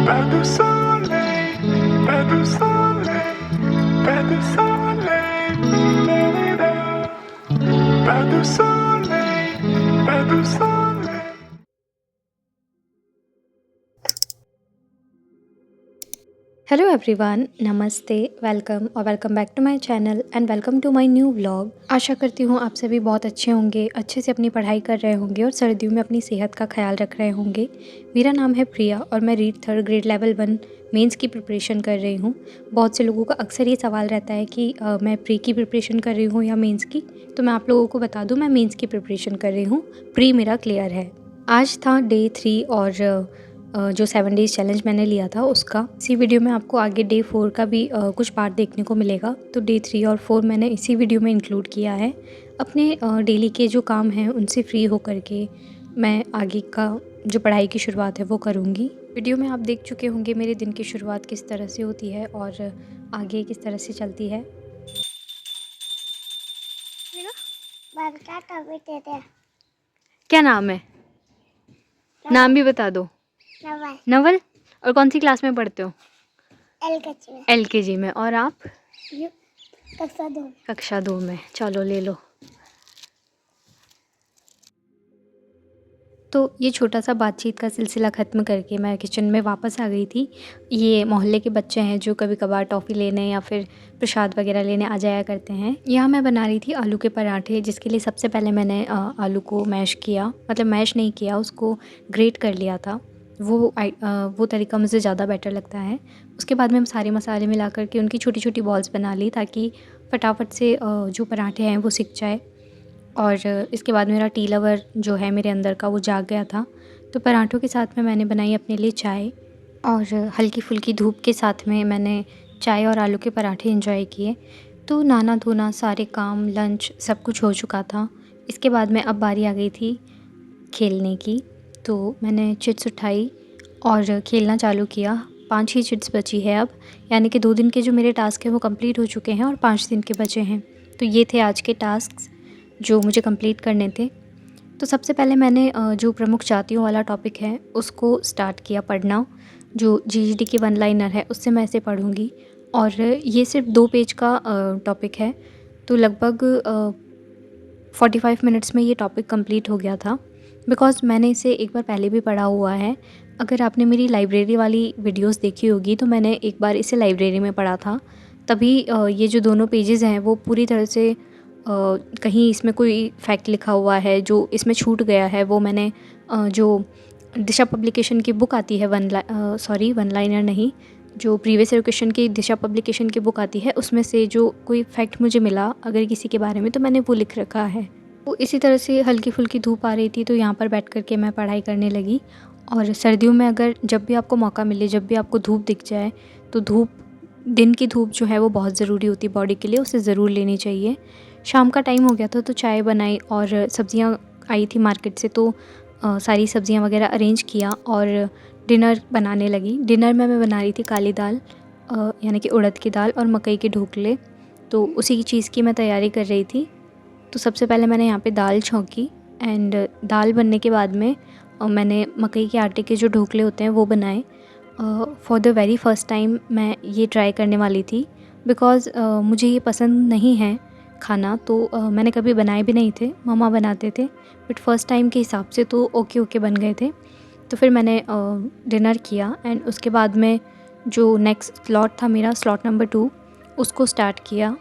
Pas de soleil, pas de soleil, pas de soleil, da-da-da. Pas de soleil, pas de soleil. Hello everyone, नमस्ते, welcome और welcome back to my channel and welcome to my new vlog. आशा करती हूँ आप सभी बहुत अच्छे होंगे, अच्छे से अपनी पढ़ाई कर रहे होंगे और सर्दियों में अपनी सेहत का ख्याल रख रहे होंगे। मेरा नाम है प्रिया और मैं read third grade level 1 mains की प्रिपरेशन कर रही हूँ। बहुत से लोगों का अक्सर ये सवाल रहता है कि मैं प्री की प्रिपरेशन कर रही हूँ या मेंस की। तो मैं आप लोगों को बता दूँ, मैं मेंस की प्रिपरेशन कर रही हूँ, प्री मेरा क्लियर है। आज था डे 3 और जो 7 डेज़ चैलेंज मैंने लिया था उसका। इसी वीडियो में आपको आगे डे 4 का भी कुछ पार्ट देखने को मिलेगा। तो डे 3 और 4 मैंने इसी वीडियो में इंक्लूड किया है। अपने डेली के जो काम हैं उनसे फ्री होकर के मैं आगे का जो पढ़ाई की शुरुआत है वो करूँगी। वीडियो में आप देख चुके होंगे मेरे दिन की शुरुआत किस तरह से होती है और आगे किस तरह से चलती है। क्या नाम है? नाम भी बता दो। नवल नवल। और कौन सी क्लास में पढ़ते हो? LKG LKG में। और आप? कक्षा 2 कक्षा 2 में। चलो ले लो। तो ये छोटा सा बातचीत का सिलसिला ख़त्म करके मैं किचन में वापस आ गई थी। ये मोहल्ले के बच्चे हैं जो कभी कभार टॉफ़ी लेने या फिर प्रसाद वगैरह लेने आ जाया करते हैं। यहाँ मैं बना रही थी आलू के पराठे, जिसके लिए सबसे पहले मैंने आलू को मैश किया, मतलब मैश नहीं किया, उसको ग्रेट कर लिया था। वो तरीका मुझे ज़्यादा बेटर लगता है। उसके बाद में सारे मसाले मिला करके उनकी छोटी छोटी बॉल्स बना ली ताकि फटाफट से जो पराठे हैं वो सिक जाए। और इसके बाद मेरा टी लवर जो है मेरे अंदर का वो जाग गया था। तो पराठों के साथ में मैंने बनाई अपने लिए चाय और हल्की फुल्की धूप के साथ में मैंने चाय और आलू के पराठे एंजॉय किए। तो नहाना धोना सारे काम लंच सब कुछ हो चुका था। इसके बाद में अब बारी आ गई थी खेलने की। तो मैंने चिट्स उठाई और खेलना चालू किया। 5 ही चिट्स बची है अब, यानी कि 2 दिन के जो मेरे टास्क हैं वो कंप्लीट हो चुके हैं और 5 दिन के बचे हैं। तो ये थे आज के टास्क जो मुझे कंप्लीट करने थे। तो सबसे पहले मैंने जो प्रमुख जातियों वाला टॉपिक है उसको स्टार्ट किया पढ़ना। जो जीजीडी की 1 लाइनर है उससे मैं इसे पढ़ूँगी और ये सिर्फ 2 पेज का टॉपिक है। तो लगभग 45 मिनट्स में ये टॉपिक कंप्लीट हो गया था, बिकॉज़ मैंने इसे एक बार पहले भी पढ़ा हुआ है। अगर आपने मेरी लाइब्रेरी वाली वीडियोस देखी होगी तो मैंने एक बार इसे लाइब्रेरी में पढ़ा था। तभी ये जो दोनों पेजेस हैं वो पूरी तरह से कहीं इसमें कोई फैक्ट लिखा हुआ है जो इसमें छूट गया है, वो मैंने जो दिशा पब्लिकेशन की बुक आती है 1 लाइनर नहीं, जो प्रीवियस एजुकेशन की दिशा पब्लिकेशन की बुक आती है उसमें से जो कोई फैक्ट मुझे मिला अगर किसी के बारे में तो मैंने वो लिख रखा है। तो इसी तरह से हल्की फुल्की धूप आ रही थी तो यहाँ पर बैठ कर के मैं पढ़ाई करने लगी। और सर्दियों में अगर जब भी आपको मौका मिले, जब भी आपको धूप दिख जाए तो दिन की धूप जो है वो बहुत ज़रूरी होती है बॉडी के लिए, उसे ज़रूर लेनी चाहिए। शाम का टाइम हो गया था तो चाय बनाई और सब्ज़ियाँ आई थी मार्केट से, तो सारी सब्ज़ियाँ वगैरह अरेंज किया और डिनर बनाने लगी। डिनर में मैं बना रही थी काली दाल, यानी कि उड़द की दाल और मकई के ढोकले। तो उसी की चीज़ की मैं तैयारी कर रही थी। तो सबसे पहले मैंने यहाँ पे दाल छौंकी एंड दाल बनने के बाद में मैंने मकई के आटे के जो ढोकले होते हैं वो बनाए। For the very first time मैं ये ट्राई करने वाली थी, बिकॉज़ मुझे ये पसंद नहीं है खाना। तो मैंने कभी बनाए भी नहीं थे, मम्मा बनाते थे, बट फर्स्ट टाइम के हिसाब से तो ओके ओके बन गए थे। तो फिर मैंने डिनर किया एंड उसके बाद में जो नेक्स्ट स्लॉट था मेरा, स्लॉट नंबर 2, उसको स्टार्ट किया।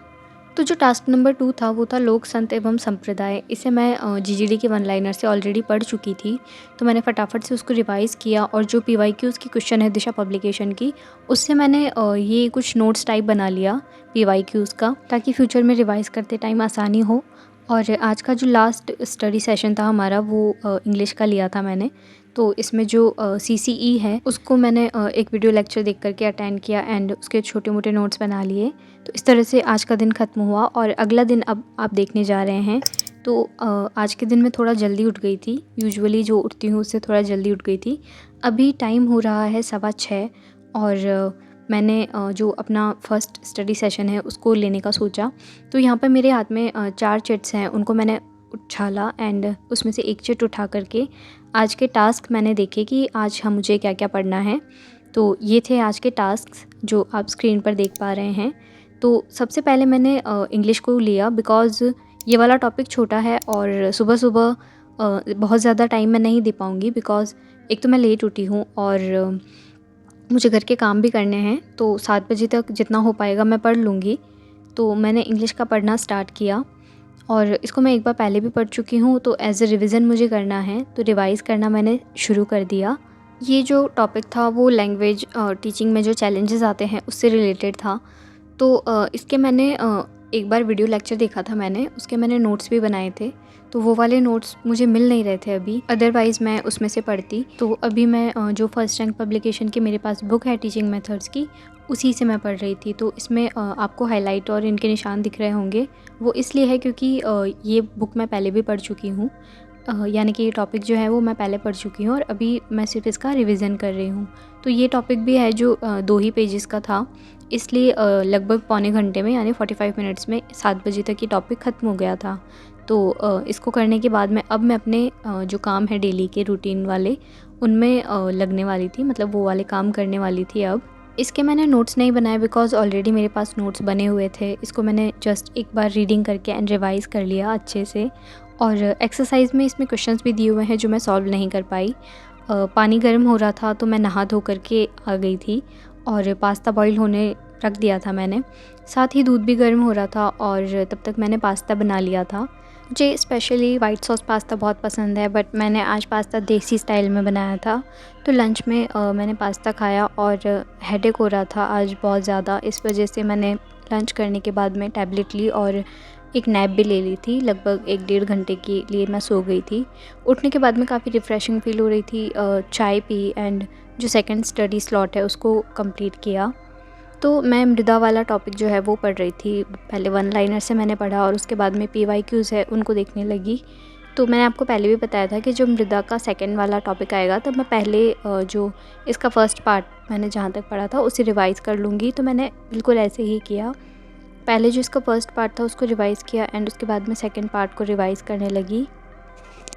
तो जो टास्क नंबर 2 था वो था लोक संत एवं संप्रदाय। इसे मैं जीजीडी के 1 लाइनर से ऑलरेडी पढ़ चुकी थी, तो मैंने फटाफट से उसको रिवाइज़ किया और जो पीवाईक्यूज़ की क्वेश्चन है दिशा पब्लिकेशन की, उससे मैंने ये कुछ नोट्स टाइप बना लिया पीवाईक्यूज़ का, ताकि फ्यूचर में रिवाइज़ करते टाइम आसानी हो। और आज का जो लास्ट स्टडी सेशन था हमारा वो इंग्लिश का लिया था मैंने। तो इसमें जो CCE है उसको मैंने एक वीडियो लेक्चर देख करके अटेंड किया एंड उसके छोटे मोटे नोट्स बना लिए। तो इस तरह से आज का दिन ख़त्म हुआ और अगला दिन अब आप देखने जा रहे हैं। तो आज के दिन मैं थोड़ा जल्दी उठ गई थी, यूजुअली जो उठती हूँ उससे थोड़ा जल्दी उठ गई थी। अभी टाइम हो रहा है 6:15 और मैंने जो अपना फर्स्ट स्टडी सेशन है उसको लेने का सोचा। तो यहाँ पर मेरे हाथ में 4 चिट्स हैं, उनको मैंने उछाला एंड उसमें से एक चिट उठा करके आज के टास्क मैंने देखे कि आज मुझे क्या क्या पढ़ना है। तो ये थे आज के टास्क्स जो आप स्क्रीन पर देख पा रहे हैं। तो सबसे पहले मैंने इंग्लिश को लिया बिकॉज़ ये वाला टॉपिक छोटा है और सुबह-सुबह बहुत ज़्यादा टाइम मैं नहीं दे पाऊँगी बिकॉज़ एक तो मैं लेट उठी हूँ और मुझे घर के काम भी करने हैं, तो 7 बजे तक जितना हो पाएगा मैं पढ़ लूँगी। तो मैंने इंग्लिश का पढ़ना स्टार्ट किया और इसको मैं एक बार पहले भी पढ़ चुकी हूँ, तो एज़ अ रिविज़न मुझे करना है, तो रिवाइज़ करना मैंने शुरू कर दिया। ये जो टॉपिक था वो लैंग्वेज टीचिंग में जो चैलेंजेस आते हैं उससे रिलेटेड था। तो इसके मैंने एक बार वीडियो लेक्चर देखा था मैंने, उसके मैंने नोट्स भी बनाए थे, तो वो वाले नोट्स मुझे मिल नहीं रहे थे अभी, अदरवाइज़ मैं उसमें से पढ़ती। तो अभी मैं जो फर्स्ट रैंक पब्लिकेशन की मेरे पास बुक है टीचिंग मेथड्स की, उसी से मैं पढ़ रही थी। तो इसमें आपको हाईलाइट और इनके निशान दिख रहे होंगे, वो इसलिए है क्योंकि ये बुक मैं पहले भी पढ़ चुकी हूँ, यानी कि ये टॉपिक जो है वो मैं पहले पढ़ चुकी हूँ और अभी मैं सिर्फ इसका रिवीजन कर रही हूँ। तो ये टॉपिक भी है जो 2 ही पेजेस का था, इसलिए लगभग पौने घंटे में यानी 45 मिनट्स में 7 बजे तक ये टॉपिक ख़त्म हो गया था। तो इसको करने के बाद मैं अपने जो काम है डेली के रूटीन वाले उनमें लगने वाली थी, मतलब वो वाले काम करने वाली थी अब। इसके मैंने नोट्स नहीं बनाए बिकॉज़ ऑलरेडी मेरे पास नोट्स बने हुए थे। इसको मैंने जस्ट एक बार रीडिंग करके एंड रिवाइज़ कर लिया अच्छे से, और एक्सरसाइज में इसमें क्वेश्चंस भी दिए हुए हैं जो मैं सॉल्व नहीं कर पाई। पानी गर्म हो रहा था तो मैं नहा धो करके आ गई थी और पास्ता बॉईल होने रख दिया था मैंने, साथ ही दूध भी गर्म हो रहा था और तब तक मैंने पास्ता बना लिया था। मुझे स्पेशली वाइट सॉस पास्ता बहुत पसंद है, बट मैंने आज पास्ता देसी स्टाइल में बनाया था। तो लंच में मैंने पास्ता खाया और हेडेक हो रहा था आज बहुत ज़्यादा, इस वजह से मैंने लंच करने के बाद में टैबलेट ली और एक नैप भी ले ली थी। लगभग 1-1.5 घंटे के लिए मैं सो गई थी। उठने के बाद में काफ़ी रिफ़्रेशिंग फ़ील हो रही थी। चाय पी एंड जो सेकंड स्टडी स्लॉट है उसको कंप्लीट किया। तो मैं मृदा वाला टॉपिक जो है वो पढ़ रही थी। पहले वन लाइनर से मैंने पढ़ा और उसके बाद में PYQs है उनको देखने लगी। तो मैंने आपको पहले भी बताया था कि जो मृदा का सेकंड वाला टॉपिक आएगा तब मैं पहले जो इसका फ़र्स्ट पार्ट मैंने जहाँ तक पढ़ा था उसे रिवाइज़ कर लूँगी। तो मैंने बिल्कुल ऐसे ही किया, पहले जो इसका फ़र्स्ट पार्ट था उसको रिवाइज़ किया एंड उसके बाद में सेकंड पार्ट को रिवाइज़ करने लगी।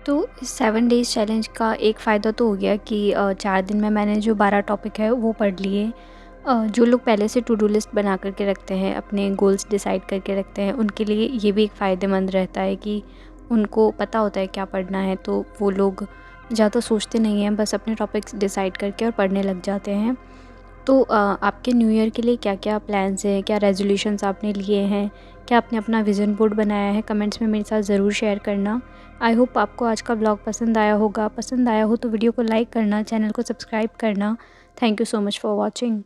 तो इस 7 डेज़ चैलेंज का एक फ़ायदा तो हो गया कि 4 दिन में मैंने जो 12 टॉपिक है वो पढ़ लिए। जो लोग पहले से टू डू लिस्ट बना करके रखते हैं, अपने गोल्स डिसाइड करके रखते हैं, उनके लिए ये भी एक फ़ायदेमंद रहता है कि उनको पता होता है क्या पढ़ना है, तो वो लोग ज़्यादा सोचते नहीं हैं, बस अपने टॉपिक्स डिसाइड करके और पढ़ने लग जाते हैं। तो आपके न्यू ईयर के लिए क्या-क्या प्लान्स हैं, क्या रेज़ोल्यूशंस आपने लिए हैं, क्या आपने अपना विज़न बोर्ड बनाया है, कमेंट्स में मेरे साथ ज़रूर शेयर करना। आई होप आपको आज का ब्लॉग पसंद आया होगा। पसंद आया हो तो वीडियो को लाइक करना, चैनल को सब्सक्राइब करना। Thank you so much for watching.